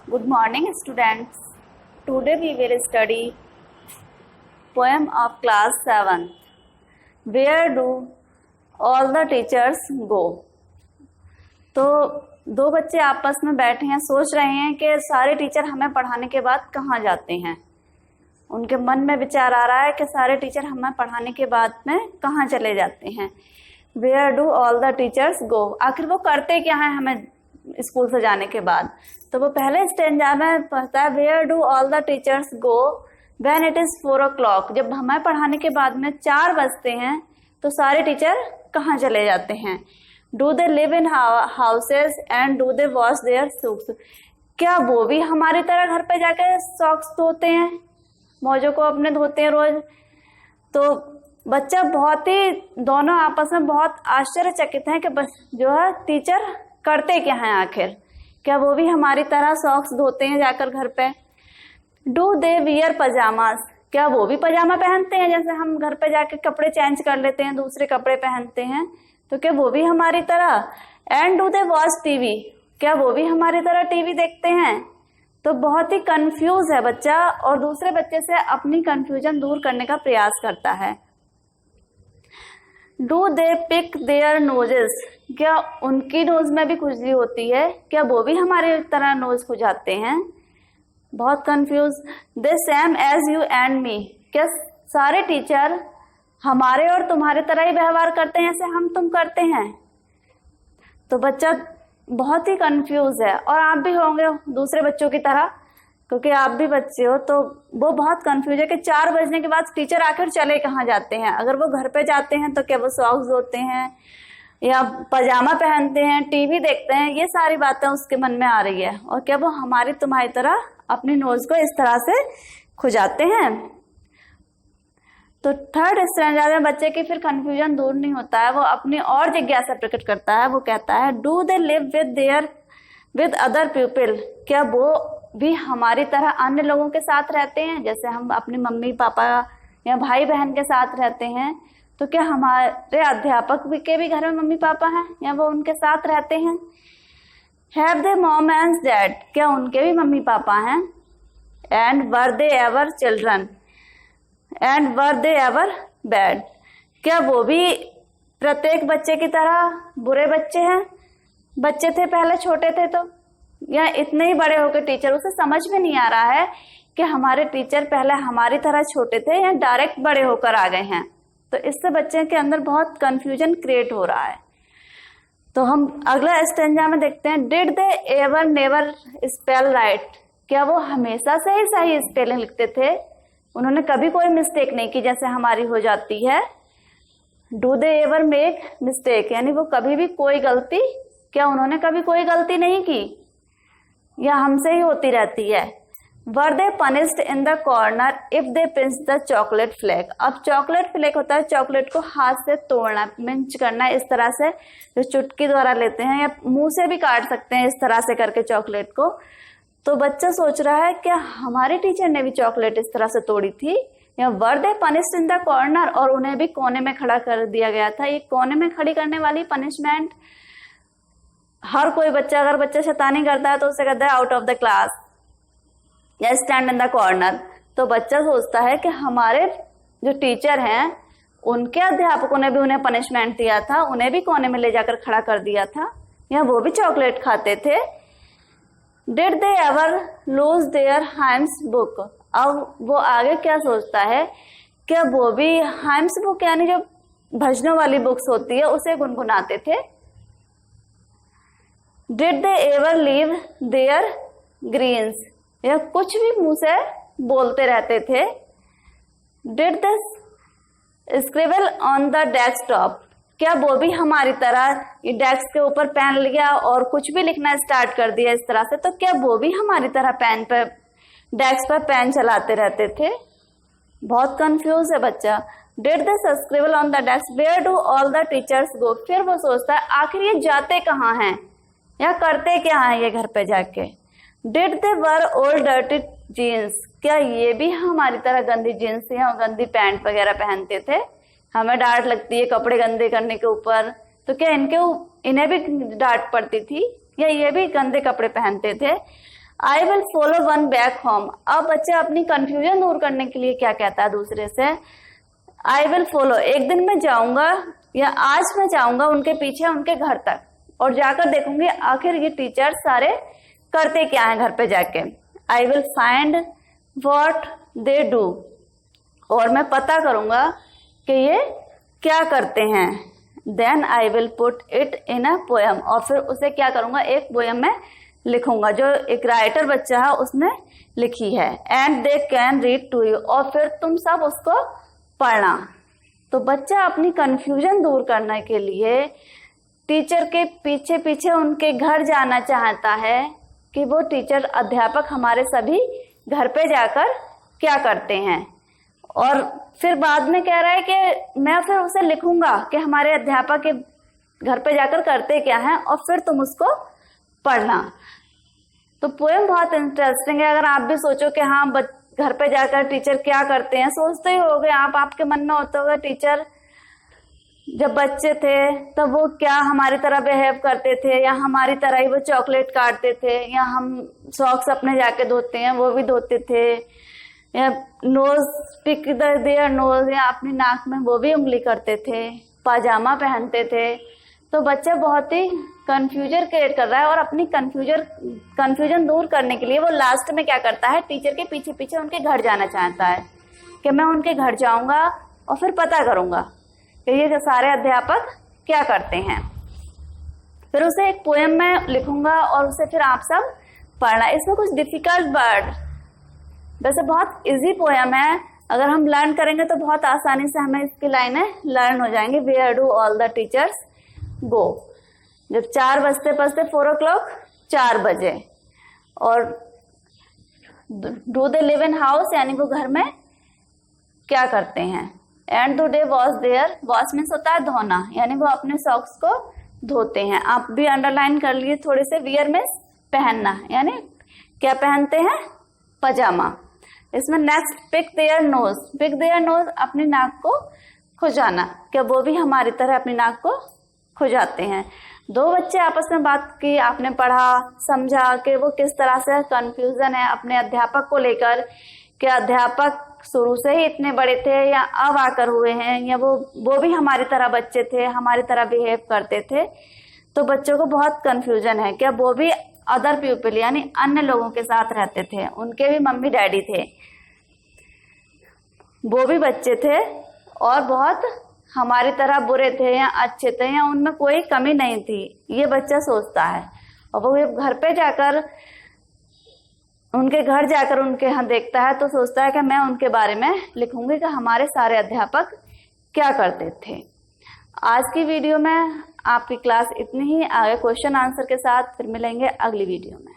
Good morning, students. Today we will study poem of class 7th. Where do all the teachers go? तो दो बच्चे आपस में बैठे हैं, सोच रहे हैं कि सारे टीचर हमें पढ़ाने के बाद कहाँ जाते हैं। उनके मन में विचार आ रहा है कि सारे टीचर हमें पढ़ाने के बाद में कहाँ चले जाते हैं। Where do all the teachers go? आखिर वो करते क्या हैं हमें स्कूल से जाने के बाद। तो वो पहले स्टेंजा में पढ़ता है Where do all the teachers go when it is 4 o'clock? जब हमें पढ़ाने के बाद में 4 बजते हैं तो सारे टीचर कहाँ चले जाते हैं। Do they live in houses and do they wash their socks? क्या वो भी हमारी तरह घर पे जाकर सॉक्स धोते हैं, मौजों को अपने धोते हैं रोज। तो बच्चा बहुत ही दोनों आपस में बहुत आश्चर्यचकित हैं कि बस जो है टीचर करते क्या हैं आखिर, क्या वो भी हमारी तरह सॉक्स धोते हैं जाकर घर पे। Do they wear pyjamas? क्या वो भी पजामा पहनते हैं, जैसे हम घर पे जाके कपड़े चेंज कर लेते हैं, दूसरे कपड़े पहनते हैं, तो क्या वो भी हमारी तरह। And do they watch TV? क्या वो भी हमारी तरह टीवी देखते हैं। तो बहुत ही कंफ्यूज है बच्चा और दूसरे बच्चे से अपनी कंफ्यूजन दूर करने का प्रयास करता है। Do they pick their noses? क्या उनकी नोज में भी खुजली होती है, क्या वो भी हमारी तरह नोज खुजाते हैं। बहुत confuse. They same as you and me? क्या सारे टीचर हमारे और तुम्हारे तरह ही व्यवहार करते हैं जैसे हम तुम करते हैं। तो बच्चा बहुत ही कंफ्यूज है और आप भी होंगे दूसरे बच्चों की तरह, क्योंकि आप भी बच्चे हो। तो वो बहुत कंफ्यूज है कि 4 बजने के बाद टीचर आखिर चले कहाँ जाते हैं। अगर वो घर पे जाते हैं तो क्या वो सॉक्स धोते हैं या पजामा पहनते हैं, टीवी देखते हैं, ये सारी बातें उसके मन में आ रही है। और क्या वो हमारी तुम्हारी तरह अपनी नोज को इस तरह से खुजाते हैं। तो थर्ड स्टैंडर्ड में बच्चे की फिर कंफ्यूजन दूर नहीं होता है, वो अपनी और जिज्ञासा प्रकट करता है। वो कहता है do they live with other people? क्या वो भी हमारी तरह अन्य लोगों के साथ रहते हैं, जैसे हम अपने मम्मी पापा या भाई बहन के साथ रहते हैं। तो क्या हमारे अध्यापक के भी घर में मम्मी पापा हैं या वो उनके साथ रहते हैं। Have they mom and dad? क्या उनके भी मम्मी पापा हैं। And were they ever children? And were they ever bad? क्या वो भी प्रत्येक बच्चे की तरह बुरे बच्चे हैं, बच्चे थे पहले छोटे थे तो, या इतने ही बड़े होकर टीचर उसे समझ में नहीं आ रहा है कि हमारे टीचर पहले हमारी तरह छोटे थे या डायरेक्ट बड़े होकर आ गए हैं। तो इससे बच्चे के अंदर बहुत कंफ्यूजन क्रिएट हो रहा है। तो हम अगला स्टेंजा में देखते हैं did they ever never spell right? क्या वो हमेशा से ही सही स्पेलिंग लिखते थे, उन्होंने कभी कोई मिस्टेक नहीं की जैसे हमारी हो जाती है। Do they ever make mistake? यानी वो कभी भी कोई गलती, क्या उन्होंने कभी कोई गलती नहीं की या हमसे ही होती रहती है। Were they punished in the corner if they pinch the chocolate flake? अब चॉकलेट फ्लेक होता है चॉकलेट को हाथ से तोड़ना, पिंच करना, इस तरह से जो चुटकी द्वारा लेते हैं या मुंह से भी काट सकते हैं इस तरह से करके चॉकलेट को। तो बच्चा सोच रहा है क्या हमारे टीचर ने भी चॉकलेट इस तरह से तोड़ी थी, या वर they punished in the corner और उन्हें भी कोने में खड़ा कर दिया गया था। ये कोने में खड़ी करने वाली पनिशमेंट हर कोई बच्चा, अगर बच्चा शैतानी करता है तो उसे कहता है आउट ऑफ द क्लास या स्टैंड इन द कॉर्नर। तो बच्चा सोचता है कि हमारे जो टीचर हैं उनके अध्यापकों ने भी उन्हें पनिशमेंट दिया था, उन्हें भी कोने में ले जाकर खड़ा कर दिया था, या वो भी चॉकलेट खाते थे। Did they ever lose their hymns book? अब वो आगे क्या सोचता है, क्या वो भी हाइम्स बुक यानी जो भजनों वाली बुक्स होती है उसे गुनगुनाते थे। Did they ever leave their greens? या कुछ भी मुंह से बोलते रहते थे। Did they scribble on the desktop? क्या वो भी हमारी तरह ये डेस्क के ऊपर पेन लिया और कुछ भी लिखना स्टार्ट कर दिया इस तरह से। तो क्या वो भी हमारी तरह पेन पर डेस्क पर पेन चलाते रहते थे। बहुत कंफ्यूज है बच्चा। Did they scribble on the desk? Where do all the teachers go? फिर वो सोचता है आखिर ये जाते कहाँ हैं या करते क्या हैं ये घर पे जाके। Did they wear old dirty jeans? क्या ये भी हमारी तरह गंदी जीन्स या गंदी पैंट वगैरह पहनते थे। हमें डांट लगती है कपड़े गंदे करने के ऊपर, तो क्या इन्हें भी डांट पड़ती थी या ये भी गंदे कपड़े पहनते थे। I will follow one back home. अब बच्चा अपनी कंफ्यूजन दूर करने के लिए क्या कहता है दूसरे से, आई विल फॉलो, एक दिन मैं जाऊंगा या आज मैं जाऊंगा उनके पीछे उनके घर तक और जाकर देखूंगी आखिर ये टीचर सारे करते क्या है घर पे जाके। I will find what they do, और मैं पता करूंगा कि ये क्या करते हैं। Then I will put it in a poem, और फिर उसे क्या करूंगा एक पोएम में लिखूंगा जो एक राइटर बच्चा है उसने लिखी है। And they can read to you, और फिर तुम सब उसको पढ़ना। तो बच्चा अपनी कंफ्यूजन दूर करने के लिए टीचर के पीछे पीछे उनके घर जाना चाहता है कि वो टीचर अध्यापक हमारे सभी घर पे जाकर क्या करते हैं। और फिर बाद में कह रहा है कि मैं फिर उसे लिखूंगा कि हमारे अध्यापक के घर पे जाकर करते क्या हैं और फिर तुम उसको पढ़ना। तो पोएम बहुत इंटरेस्टिंग है। अगर आप भी सोचो कि हाँ घर पे जाकर टीचर क्या करते हैं, सोचते ही होगे आप, आपके मन में होता होगा टीचर जब बच्चे थे तब वो क्या हमारी तरह बिहेव करते थे, या हमारी तरह ही वो चॉकलेट काटते थे, या हम सॉक्स अपने जाके धोते हैं वो भी धोते थे, या नोज पिक देयर नोज, या अपनी नाक में वो भी उंगली करते थे, पाजामा पहनते थे। तो बच्चा बहुत ही कंफ्यूजन क्रिएट कर रहा है और अपनी कंफ्यूजन दूर करने के लिए वो लास्ट में क्या करता है, टीचर के पीछे पीछे उनके घर जाना चाहता है कि मैं उनके घर जाऊंगा और फिर पता करूंगा कि ये सारे अध्यापक क्या करते हैं। फिर उसे एक पोएम में लिखूंगा और उसे फिर आप सब पढ़ना। इसमें कुछ डिफिकल्ट वर्ड, वैसे बहुत इजी पोएम है, अगर हम लर्न करेंगे तो बहुत आसानी से हमें इसकी लाइनें लर्न हो जाएंगी। Where do all the teachers go, जब 4 बजते 4 o'clock 4 बजे, और do they live in house यानी वो घर में क्या करते हैं। And the day wash there, wash means होता है धोना, यानी वो अपने सॉक्स को धोते हैं। आप भी अंडरलाइन कर लिए थोड़े से। वियर मीन्स पहनना, यानी क्या पहनते हैं, पजामा। इसमें next pick their nose, pick their nose अपनी नाक को खुजाना, क्या वो भी हमारी तरह अपनी नाक को खुजाते हैं। 2 बच्चे आपस में बात की, आपने पढ़ा समझा कि वो किस तरह से कंफ्यूजन है अपने अध्यापक को लेकर, कि अध्यापक शुरू से ही इतने बड़े थे या अब आकर हुए हैं, या वो भी हमारी तरह बच्चे थे, हमारी तरह बिहेव करते थे। तो बच्चों को बहुत कंफ्यूजन है, क्या वो भी अदर पीपल यानी अन्य लोगों के साथ रहते थे, उनके भी मम्मी डैडी थे, वो भी बच्चे थे और बहुत हमारी तरह बुरे थे या अच्छे थे, या उनमें कोई कमी नहीं थी, ये बच्चा सोचता है। और वो घर पे जाकर उनके घर जाकर उनके यहाँ देखता है तो सोचता है कि मैं उनके बारे में लिखूंगी कि हमारे सारे अध्यापक क्या करते थे। आज की वीडियो में आपकी क्लास इतनी ही, आगे क्वेश्चन आंसर के साथ फिर मिलेंगे अगली वीडियो में।